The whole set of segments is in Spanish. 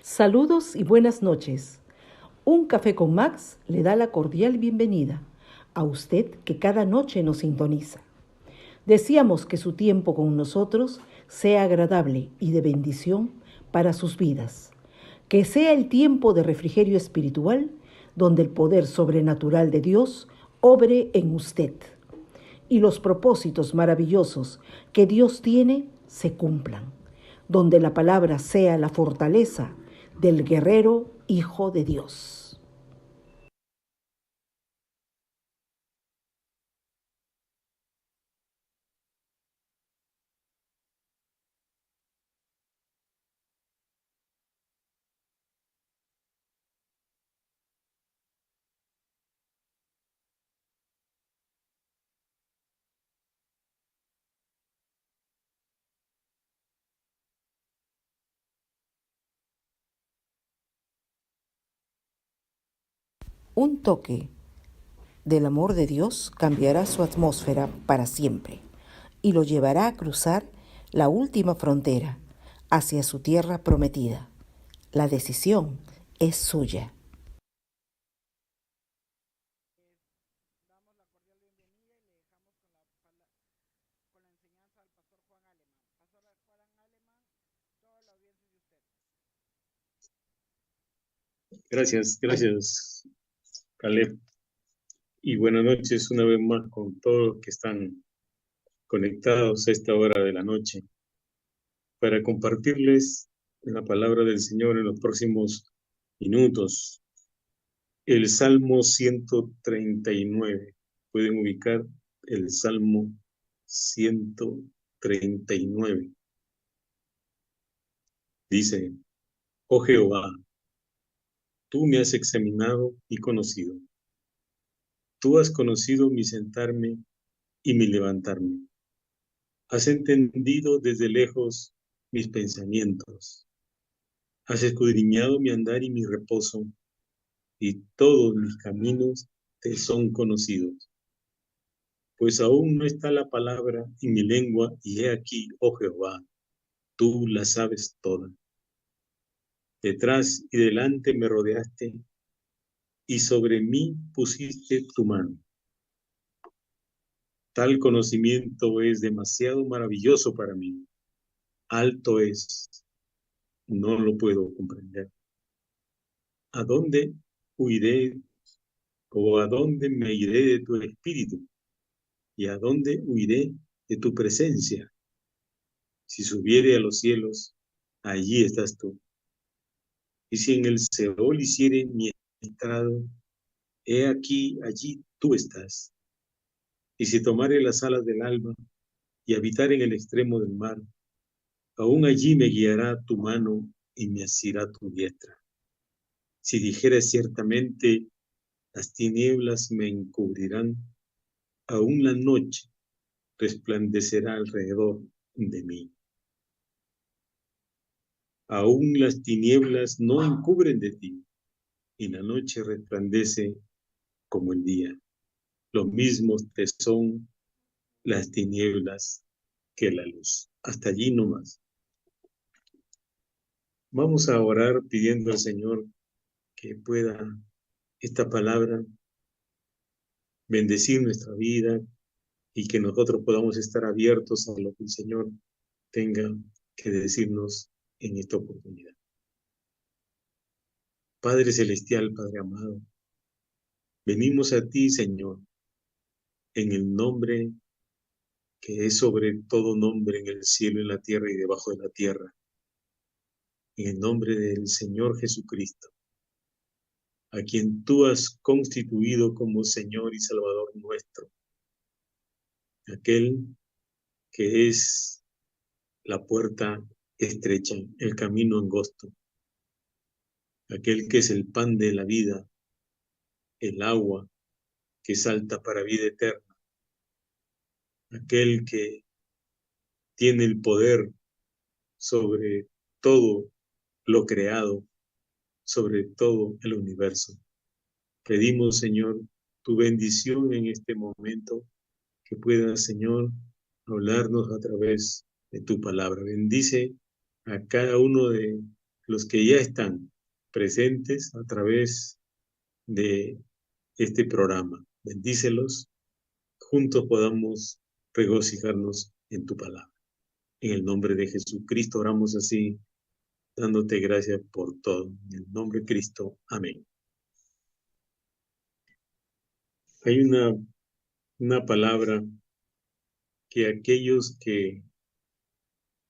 Saludos y buenas noches. Un café con Max le da la cordial bienvenida a usted que cada noche nos sintoniza. Deseamos que su tiempo con nosotros sea agradable y de bendición para sus vidas. Que sea el tiempo de refrigerio espiritual donde el poder sobrenatural de Dios obre en usted y los propósitos maravillosos que Dios tiene se cumplan, donde la palabra sea la fortaleza del guerrero Hijo de Dios. Un toque del amor de Dios cambiará su atmósfera para siempre y lo llevará a cruzar la última frontera hacia su tierra prometida. La decisión es suya. Gracias, Caleb. Y buenas noches una vez más con todos los que están conectados a esta hora de la noche para compartirles la palabra del Señor en los próximos minutos. El Salmo 139. Pueden ubicar el Salmo 139. Dice: Oh Jehová, tú me has examinado y conocido. Tú has conocido mi sentarme y mi levantarme. Has entendido desde lejos mis pensamientos. Has escudriñado mi andar y mi reposo, y todos mis caminos te son conocidos. Pues aún no está la palabra en mi lengua, y he aquí, oh Jehová, tú la sabes toda. Detrás y delante me rodeaste, y sobre mí pusiste tu mano. Tal conocimiento es demasiado maravilloso para mí. Alto es, no lo puedo comprender. ¿A dónde huiré o a dónde me iré de tu espíritu? ¿Y a dónde huiré de tu presencia? Si subiere a los cielos, allí estás tú. Y si en el Seol hiciere mi estrado, he aquí, allí tú estás. Y si tomare las alas del alba y habitar en el extremo del mar, aún allí me guiará tu mano y me asirá tu diestra. Si dijere ciertamente, las tinieblas me encubrirán, aún la noche resplandecerá alrededor de mí. Aún las tinieblas no encubren de ti, y la noche resplandece como el día. Lo mismo te son las tinieblas que la luz. Hasta allí nomás. Vamos a orar pidiendo al Señor que pueda esta palabra bendecir nuestra vida y que nosotros podamos estar abiertos a lo que el Señor tenga que decirnos en esta oportunidad. Padre Celestial, Padre amado, venimos a ti, Señor, en el nombre que es sobre todo nombre en el cielo, en la tierra y debajo de la tierra, en el nombre del Señor Jesucristo, a quien tú has constituido como Señor y Salvador nuestro, aquel que es la puerta estrecha, el camino angosto, aquel que es el pan de la vida, el agua que salta para vida eterna, aquel que tiene el poder sobre todo lo creado, sobre todo el universo. Pedimos, Señor, tu bendición en este momento, que puedas, Señor, hablarnos a través de tu palabra. Bendice a cada uno de los que ya están presentes a través de este programa. Bendícelos, juntos podamos regocijarnos en tu palabra. En el nombre de Jesucristo oramos así, dándote gracias por todo. En el nombre de Cristo, amén. Hay una palabra que aquellos que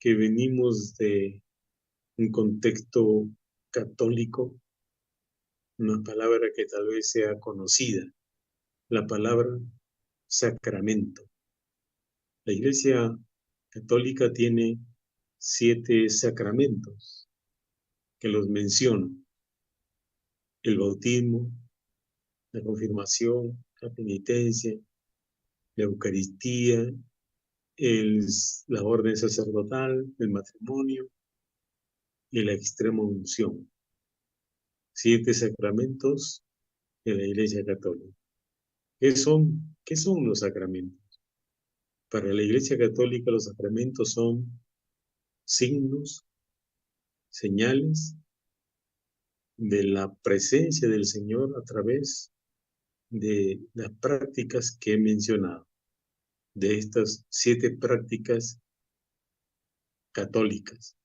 venimos de un contexto católico, una palabra que tal vez sea conocida, la palabra sacramento. La Iglesia Católica tiene 7 sacramentos que los menciono: el bautismo, la confirmación, la penitencia, la Eucaristía, la orden sacerdotal, el matrimonio y la extrema unción. 7 sacramentos de la Iglesia Católica. ¿Qué son los sacramentos? Para la Iglesia Católica los sacramentos son signos, señales de la presencia del Señor a través de las prácticas que he mencionado, de estas 7 prácticas católicas.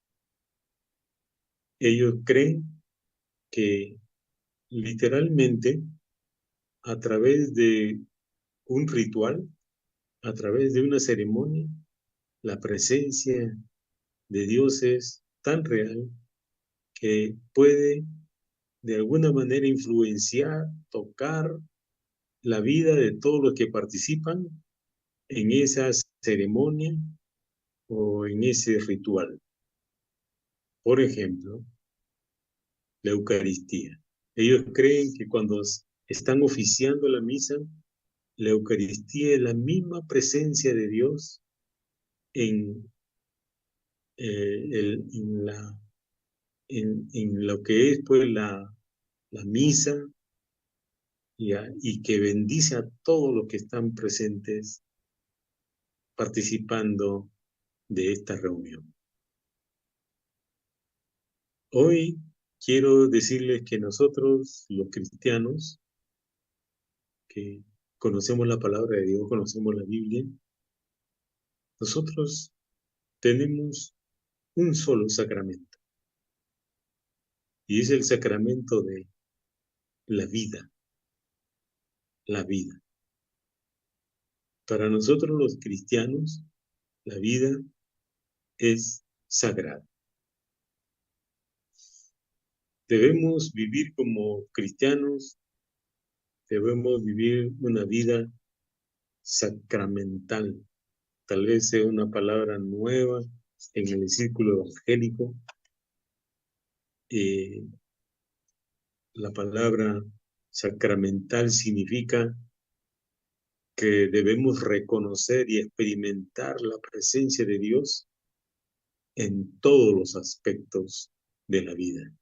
Ellos creen que literalmente a través de un ritual, a través de una ceremonia, la presencia de Dios es tan real que puede de alguna manera influenciar, tocar la vida de todos los que participan en esa ceremonia o en ese ritual. Por ejemplo, la Eucaristía. Ellos creen que cuando están oficiando la misa, la Eucaristía es la misma presencia de Dios en, en lo que es pues la misa y que bendice a todos los que están presentes participando de esta reunión. Hoy quiero decirles que nosotros, los cristianos, que conocemos la palabra de Dios, conocemos la Biblia, nosotros tenemos un solo sacramento, y es el sacramento de la vida, la vida. Para nosotros los cristianos, la vida es sagrada. Debemos vivir como cristianos, debemos vivir una vida sacramental. Tal vez sea una palabra nueva en el círculo evangélico. La palabra sacramental significa que debemos reconocer y experimentar la presencia de Dios en todos los aspectos de la vida.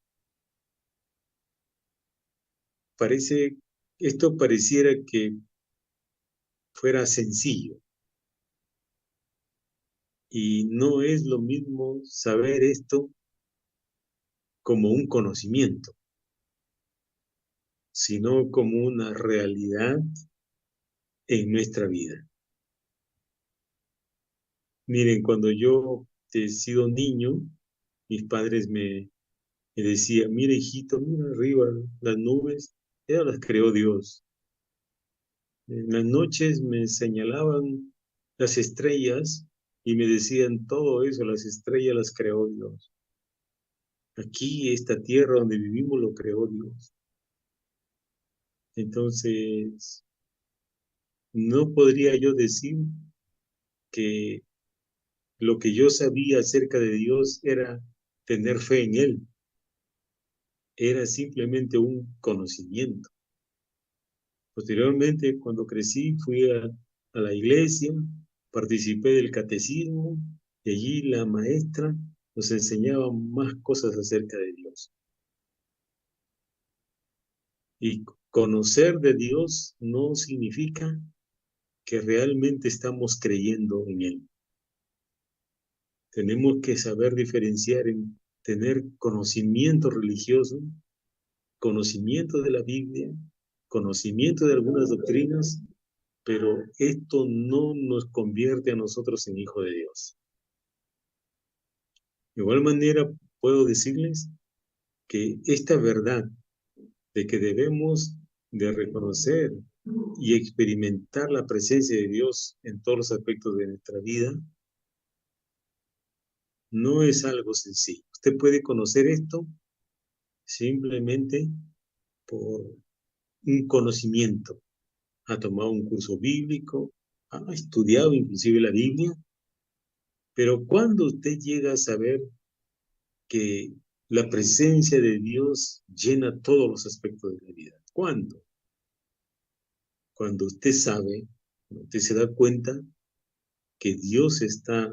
Esto pareciera que fuera sencillo, y no es lo mismo saber esto como un conocimiento, sino como una realidad en nuestra vida. Miren, cuando yo he sido niño, mis padres me decían: mira, hijito, mira arriba las nubes, ellas las creó Dios. En las noches me señalaban las estrellas y me decían: todo eso, las estrellas las creó Dios. Aquí, esta tierra donde vivimos, lo creó Dios. Entonces, no podría yo decir que lo que yo sabía acerca de Dios era tener fe en Él. Era simplemente un conocimiento. Posteriormente, cuando crecí, fui a la iglesia, participé del catecismo, y allí la maestra nos enseñaba más cosas acerca de Dios. Y conocer de Dios no significa que realmente estamos creyendo en Él. Tenemos que saber diferenciar tener conocimiento religioso, conocimiento de la Biblia, conocimiento de algunas doctrinas, pero esto no nos convierte a nosotros en hijos de Dios. De igual manera, puedo decirles que esta verdad de que debemos de reconocer y experimentar la presencia de Dios en todos los aspectos de nuestra vida, no es algo sencillo. Usted puede conocer esto simplemente por un conocimiento. Ha tomado un curso bíblico, ha estudiado inclusive la Biblia, pero cuando usted llega a saber que la presencia de Dios llena todos los aspectos de la vida, ¿cuándo? Cuando usted sabe, cuando usted se da cuenta que Dios está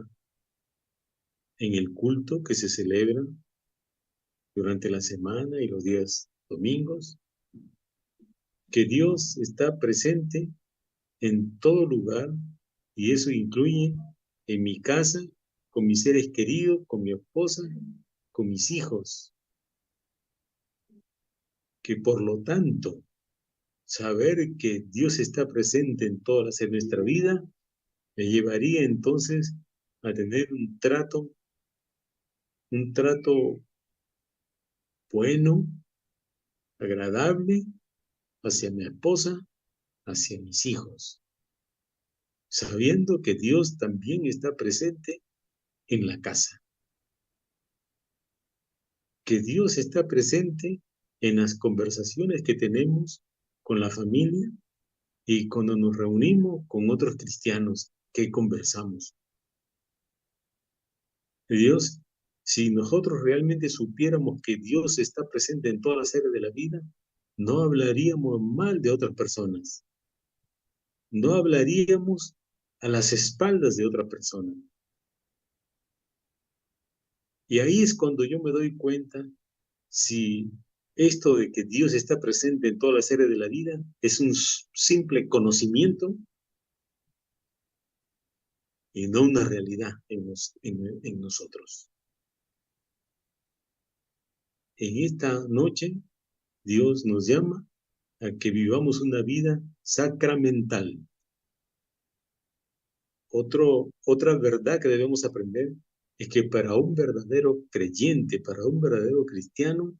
en el culto que se celebra durante la semana y los días domingos, que Dios está presente en todo lugar, y eso incluye en mi casa, con mis seres queridos, con mi esposa, con mis hijos, que por lo tanto, saber que Dios está presente en todas las de nuestra vida, me llevaría entonces a tener un trato bueno, agradable hacia mi esposa, hacia mis hijos, sabiendo que Dios también está presente en la casa, que Dios está presente en las conversaciones que tenemos con la familia y cuando nos reunimos con otros cristianos que conversamos. Dios, si nosotros realmente supiéramos que Dios está presente en todas las áreas de la vida, no hablaríamos mal de otras personas, no hablaríamos a las espaldas de otra persona. Y ahí es cuando yo me doy cuenta si esto de que Dios está presente en todas las áreas de la vida es un simple conocimiento y no una realidad en nosotros. En esta noche, Dios nos llama a que vivamos una vida sacramental. Otra verdad que debemos aprender es que para un verdadero creyente, para un verdadero cristiano,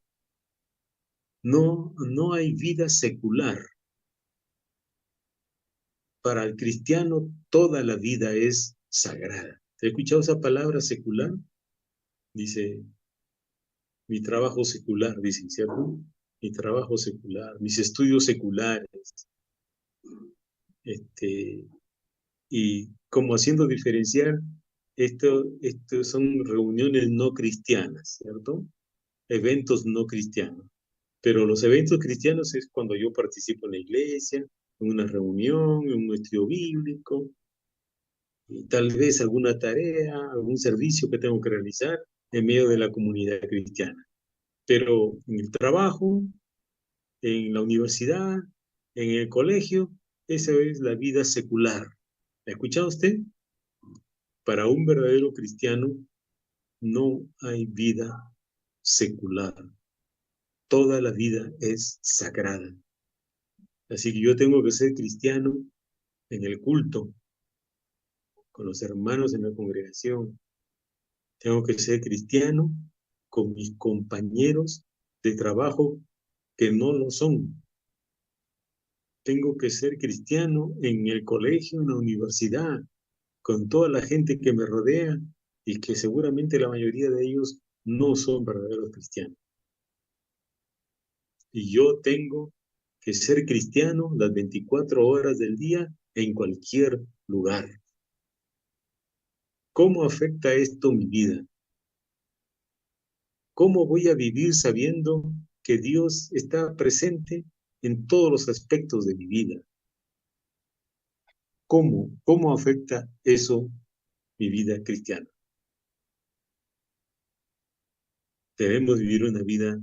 no hay vida secular. Para el cristiano toda la vida es sagrada. ¿Te has escuchado esa palabra secular? Dice, mi trabajo secular, dice, ¿cierto? Mi trabajo secular, mis estudios seculares, y como haciendo diferenciar, esto son reuniones no cristianas, ¿cierto? Eventos no cristianos. Pero los eventos cristianos es cuando yo participo en la iglesia, en una reunión, en un estudio bíblico, y tal vez alguna tarea, algún servicio que tengo que realizar en medio de la comunidad cristiana. Pero en el trabajo, en la universidad, en el colegio, esa es la vida secular. ¿Ha escuchado usted? Para un verdadero cristiano no hay vida secular. Toda la vida es sagrada. Así que yo tengo que ser cristiano en el culto, con los hermanos en la congregación. Tengo que ser cristiano con mis compañeros de trabajo que no lo son. Tengo que ser cristiano en el colegio, en la universidad, con toda la gente que me rodea y que seguramente la mayoría de ellos no son verdaderos cristianos. Y yo tengo que ser cristiano las 24 horas del día en cualquier lugar. ¿Cómo afecta esto mi vida? ¿Cómo voy a vivir sabiendo que Dios está presente en todos los aspectos de mi vida? ¿Cómo afecta eso mi vida cristiana? Debemos vivir una vida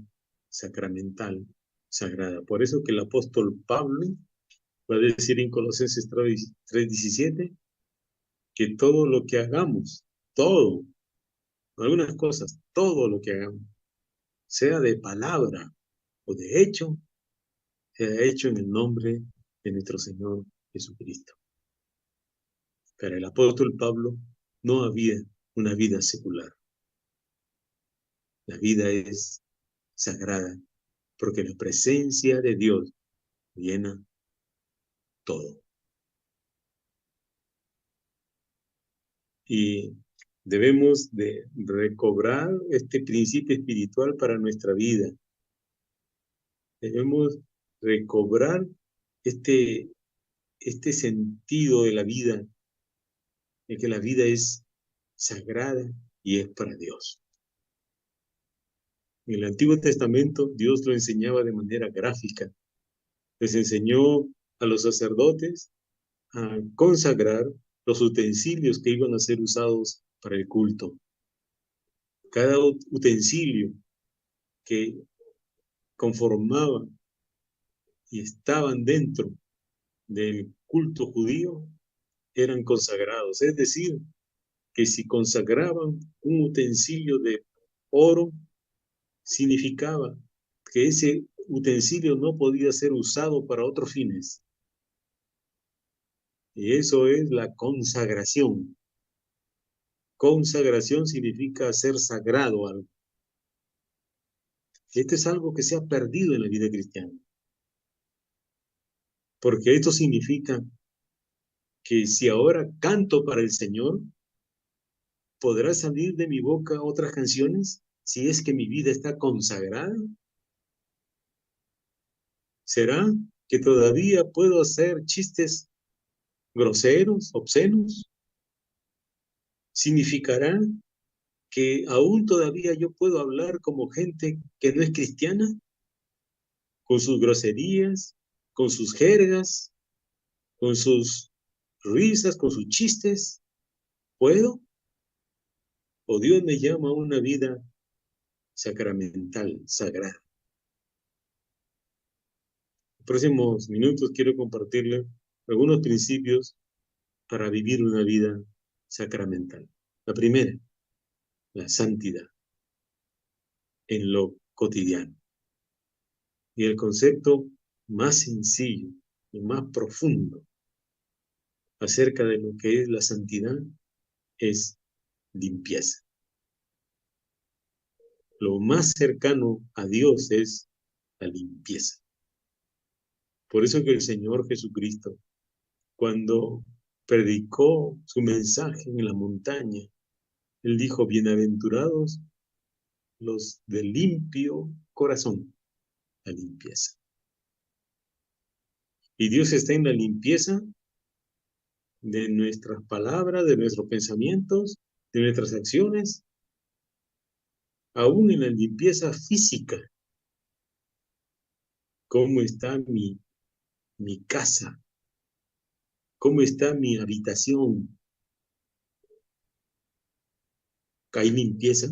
sacramental, sagrada. Por eso que el apóstol Pablo va a decir en Colosenses 3:17 que todo lo que hagamos, todo, algunas cosas, todo lo que hagamos, sea de palabra o de hecho, sea hecho en el nombre de nuestro Señor Jesucristo. Para el apóstol Pablo no había una vida secular. La vida es sagrada porque la presencia de Dios llena todo. Y debemos de recobrar este principio espiritual para nuestra vida. Debemos recobrar este, este sentido de la vida, de que la vida es sagrada y es para Dios. En el Antiguo Testamento Dios lo enseñaba de manera gráfica. Les enseñó a los sacerdotes a consagrar los utensilios que iban a ser usados para el culto. Cada utensilio que conformaba y estaban dentro del culto judío eran consagrados. Es decir, que si consagraban un utensilio de oro, significaba que ese utensilio no podía ser usado para otros fines. Y eso es la consagración. Consagración significa hacer sagrado algo. Esto es algo que se ha perdido en la vida cristiana. Porque esto significa que si ahora canto para el Señor, ¿podrá salir de mi boca otras canciones si es que mi vida está consagrada? ¿Será que todavía puedo hacer chistes groseros, obscenos? ¿Significará que aún todavía yo puedo hablar como gente que no es cristiana? Con sus groserías, con sus jergas, con sus risas, con sus chistes. ¿Puedo? ¿O Dios me llama a una vida sacramental, sagrada? En los próximos minutos quiero compartirle algunos principios para vivir una vida sacramental. La primera, la santidad en lo cotidiano. Y el concepto más sencillo y más profundo acerca de lo que es la santidad es limpieza. Lo más cercano a Dios es la limpieza. Por eso que el Señor Jesucristo, cuando predicó su mensaje en la montaña, Él dijo, bienaventurados los de limpio corazón, la limpieza. Y Dios está en la limpieza de nuestras palabras, de nuestros pensamientos, de nuestras acciones, aún en la limpieza física. ¿Cómo está mi casa? ¿Cómo está mi habitación? ¿Hay limpieza?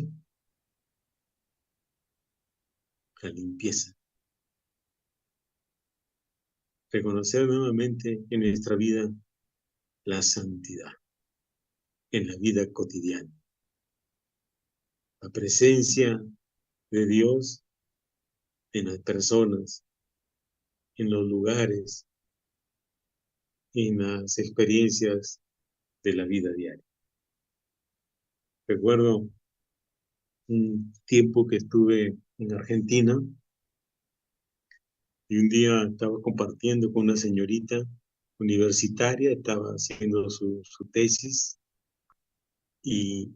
La limpieza. Reconocer nuevamente en nuestra vida la santidad, en la vida cotidiana. La presencia de Dios en las personas, en los lugares, en las experiencias de la vida diaria. Recuerdo un tiempo que estuve en Argentina y un día estaba compartiendo con una señorita universitaria, estaba haciendo su tesis y,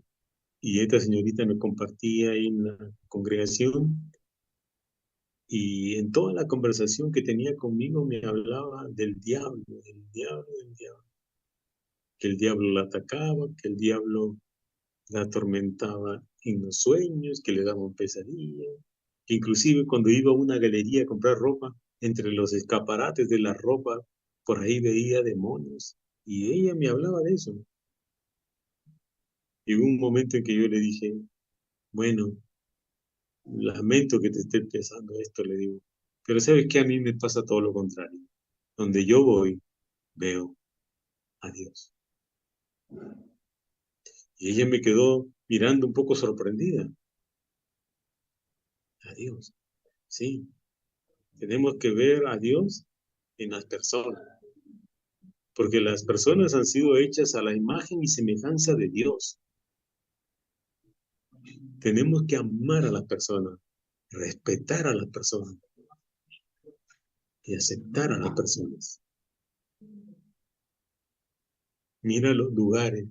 y esta señorita me compartía ahí en la congregación y en toda la conversación que tenía conmigo me hablaba del diablo, del diablo, del diablo. Que el diablo la atacaba, que el diablo la atormentaba en los sueños, que le daban pesadillas, que inclusive cuando iba a una galería a comprar ropa, entre los escaparates de la ropa, por ahí veía demonios. Y ella me hablaba de eso. Y hubo un momento en que yo le dije, bueno, lamento que te esté pensando esto, le digo, pero ¿sabes qué? A mí me pasa todo lo contrario. Donde yo voy, veo a Dios. Y ella me quedó mirando un poco sorprendida a Dios. Sí, tenemos que ver a Dios en las personas, porque las personas han sido hechas a la imagen y semejanza de Dios. Tenemos que amar a las personas, respetar a las personas y aceptar a las personas. Mira los lugares.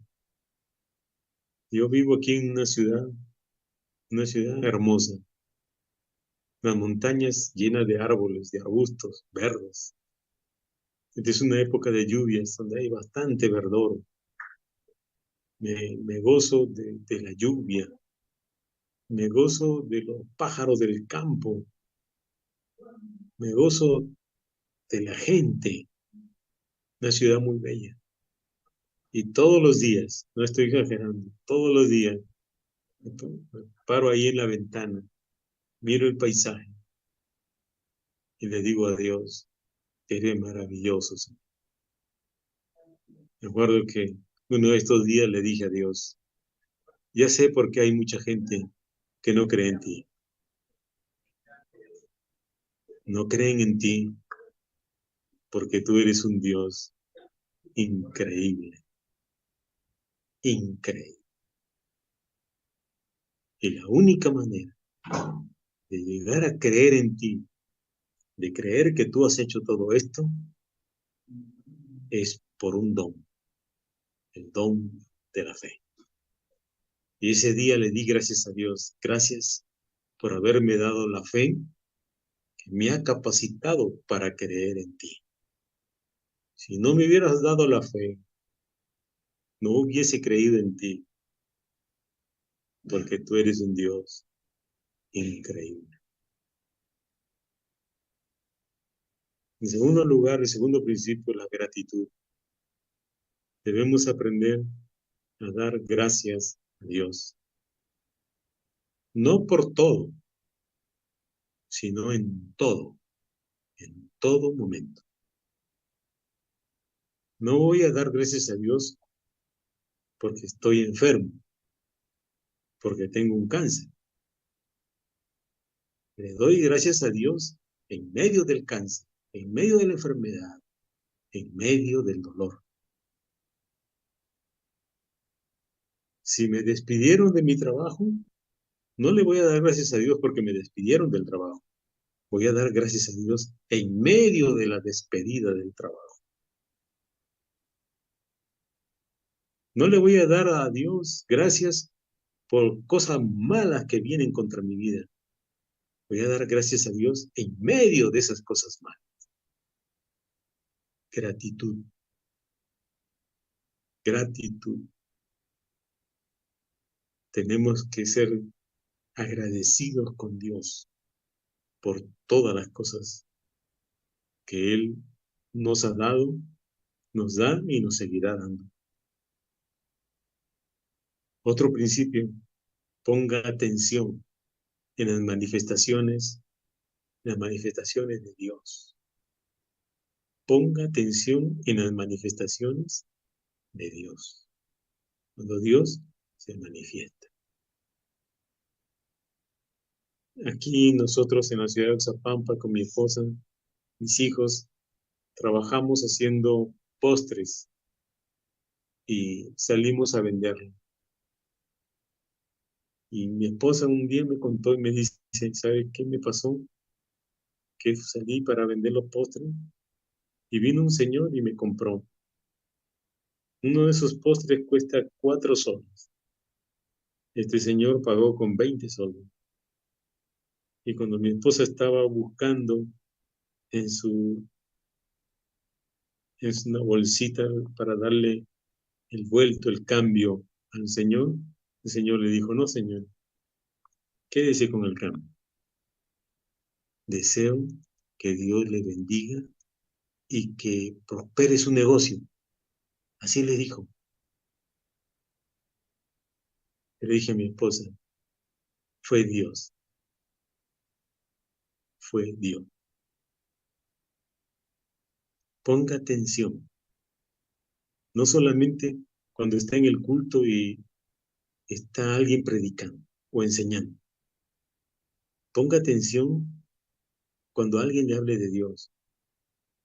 Yo vivo aquí en una ciudad hermosa, las montañas llenas de árboles, de arbustos verdes. Esta es una época de lluvias donde hay bastante verdor. Me gozo de la lluvia, me gozo de los pájaros del campo, me gozo de la gente, una ciudad muy bella. Y todos los días, no estoy exagerando, todos los días me paro ahí en la ventana, miro el paisaje y le digo a Dios, eres maravilloso, Señor. Me acuerdo que uno de estos días le dije a Dios, ya sé por qué hay mucha gente que no cree en ti. No creen en ti porque tú eres un Dios increíble, increíble. Y la única manera de llegar a creer en ti, de creer que tú has hecho todo esto, es por un don, el don de la fe. Y ese día le di gracias a Dios, gracias por haberme dado la fe que me ha capacitado para creer en ti. Si no me hubieras dado la fe, no hubiese creído en ti, porque tú eres un Dios increíble. En segundo lugar, el segundo principio, la gratitud. Debemos aprender a dar gracias a Dios. No por todo, sino en todo momento. No voy a dar gracias a Dios porque estoy enfermo, porque tengo un cáncer. Le doy gracias a Dios en medio del cáncer, en medio de la enfermedad, en medio del dolor. Si me despidieron de mi trabajo, no le voy a dar gracias a Dios porque me despidieron del trabajo. Voy a dar gracias a Dios en medio de la despedida del trabajo. No le voy a dar a Dios gracias por cosas malas que vienen contra mi vida. Voy a dar gracias a Dios en medio de esas cosas malas. Gratitud, gratitud. Tenemos que ser agradecidos con Dios por todas las cosas que Él nos ha dado, nos da y nos seguirá dando. Otro principio, ponga atención en las manifestaciones de Dios. Ponga atención en las manifestaciones de Dios. Cuando Dios se manifiesta. Aquí nosotros en la ciudad de Oxapampa con mi esposa, mis hijos, trabajamos haciendo postres y salimos a venderlo. Y mi esposa un día me contó y me dice, ¿sabe qué me pasó? Que salí para vender los postres y vino un señor y me compró. Uno de esos postres cuesta 4 soles. Este señor pagó con 20 soles. Y cuando mi esposa estaba buscando en una bolsita para darle el vuelto, el cambio al señor, el señor le dijo, no señor, quédese con el cambio. Deseo que Dios le bendiga y que prospere su negocio. Así le dijo. Le dije a mi esposa, fue Dios, fue Dios. Ponga atención, no solamente cuando está en el culto y está alguien predicando o enseñando. Ponga atención cuando alguien le hable de Dios.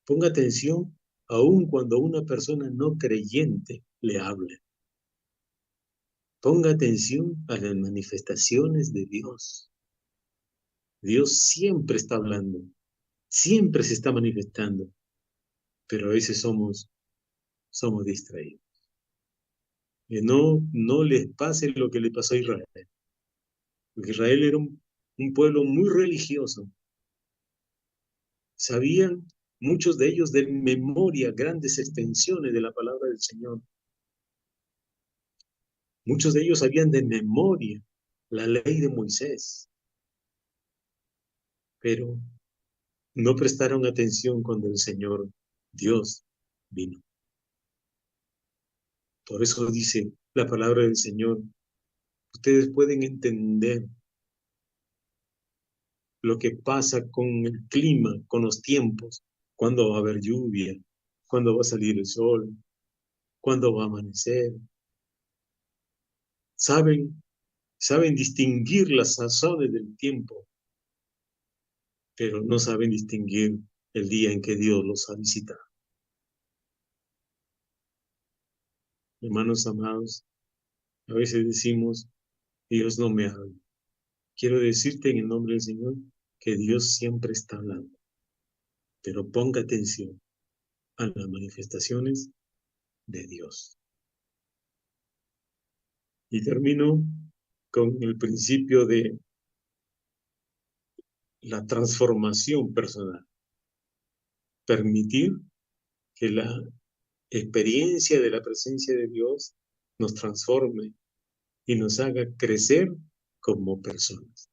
Ponga atención aun cuando una persona no creyente le hable. Ponga atención a las manifestaciones de Dios. Dios siempre está hablando, siempre se está manifestando, pero a veces somos distraídos. Que no les pase lo que le pasó a Israel. Porque Israel era un pueblo muy religioso. Sabían muchos de ellos de memoria grandes extensiones de la palabra del Señor. Muchos de ellos sabían de memoria la ley de Moisés, pero no prestaron atención cuando el Señor, Dios, vino. Por eso dice la palabra del Señor, ustedes pueden entender lo que pasa con el clima, con los tiempos, cuándo va a haber lluvia, cuándo va a salir el sol, cuándo va a amanecer. Saben distinguir las sazones del tiempo, pero no saben distinguir el día en que Dios los ha visitado. Hermanos amados, a veces decimos, Dios no me habla. Quiero decirte en el nombre del Señor que Dios siempre está hablando, pero ponga atención a las manifestaciones de Dios. Y termino con el principio de la transformación personal. Permitir que la experiencia de la presencia de Dios nos transforme y nos haga crecer como personas.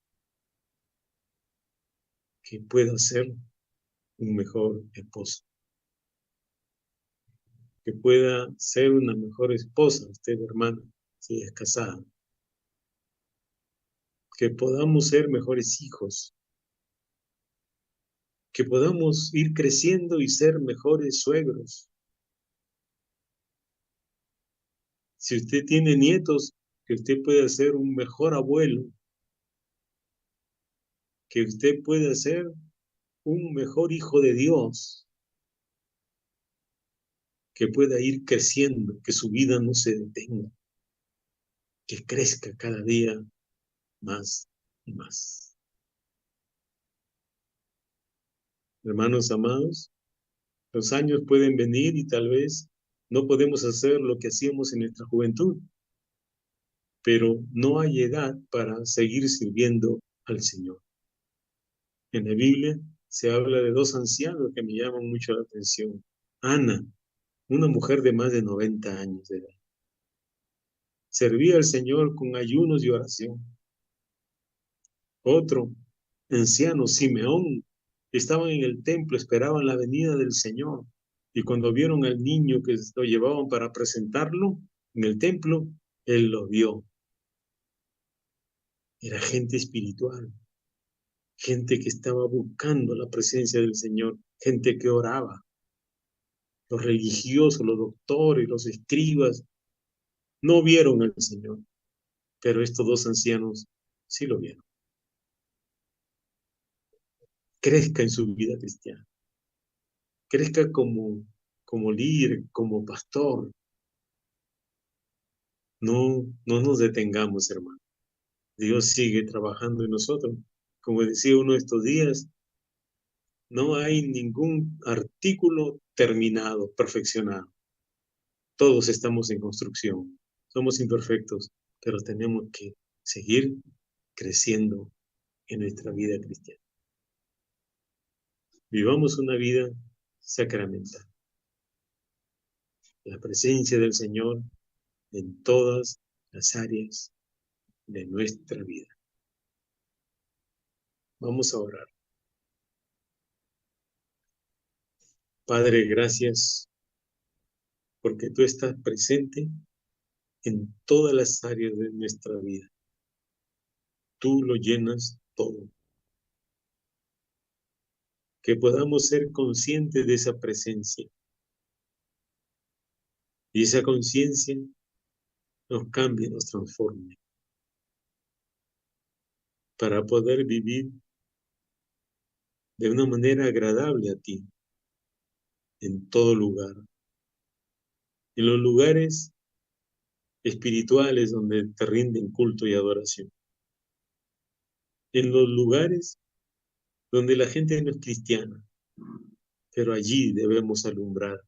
Que pueda ser un mejor esposo. Que pueda ser una mejor esposa, usted hermana, si es casada. Que podamos ser mejores hijos. Que podamos ir creciendo y ser mejores suegros. Si usted tiene nietos, que usted pueda ser un mejor abuelo. Que usted pueda ser un mejor hijo de Dios. Que pueda ir creciendo, que su vida no se detenga. Que crezca cada día más y más. Hermanos amados, los años pueden venir y tal vez no podemos hacer lo que hacíamos en nuestra juventud, pero no hay edad para seguir sirviendo al Señor. En la Biblia se habla de dos ancianos que me llaman mucho la atención. Ana, una mujer de más de 90 años de edad, servía al Señor con ayunos y oración. Otro anciano, Simeón, estaban en el templo, esperaban la venida del Señor. Y cuando vieron al niño que lo llevaban para presentarlo en el templo, él lo vio. Era gente espiritual, gente que estaba buscando la presencia del Señor, gente que oraba. Los religiosos, los doctores, los escribas, no vieron al Señor, pero estos dos ancianos sí lo vieron. Crezca en su vida cristiana. Crezca como líder, como pastor. No nos detengamos, hermano. Dios sigue trabajando en nosotros. Como decía uno de estos días, no hay ningún artículo terminado, perfeccionado. Todos estamos en construcción. Somos imperfectos, pero tenemos que seguir creciendo en nuestra vida cristiana. Vivamos una vida sacramental. La presencia del Señor en todas las áreas de nuestra vida. Vamos a orar. Padre, gracias porque tú estás presente en todas las áreas de nuestra vida. Tú lo llenas todo. Que podamos ser conscientes de esa presencia. Y esa conciencia nos cambie, nos transforme, para poder vivir de una manera agradable a ti, en todo lugar. En los lugares espirituales donde te rinden culto y adoración. En los lugares donde la gente no es cristiana, pero allí debemos alumbrar.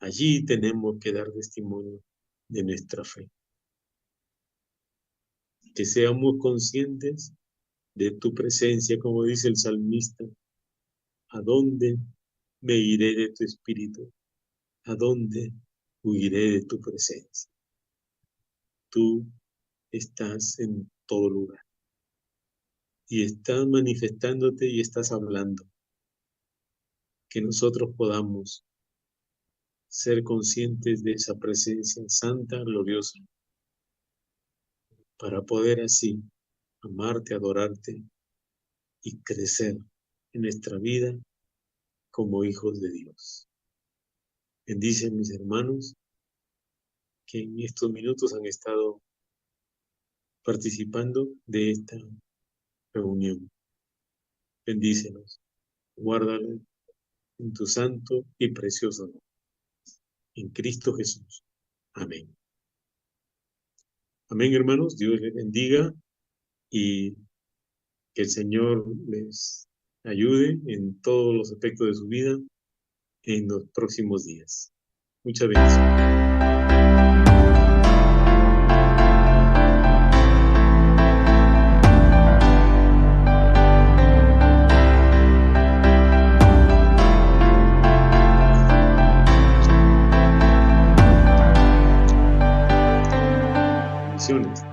Allí tenemos que dar testimonio de nuestra fe. Que seamos conscientes de tu presencia, como dice el salmista. ¿A dónde me iré de tu espíritu? ¿A dónde huiré de tu presencia? Tú estás en todo lugar. Y estás manifestándote y estás hablando. Que nosotros podamos ser conscientes de esa presencia santa, gloriosa, para poder así amarte, adorarte y crecer en nuestra vida como hijos de Dios. Bendice mis hermanos que en estos minutos han estado participando de esta reunión. Bendícelos, guárdalos en tu santo y precioso nombre. En Cristo Jesús. Amén. Amén, hermanos. Dios les bendiga y que el Señor les ayude en todos los aspectos de su vida en los próximos días. Muchas bendiciones. Bendiciones.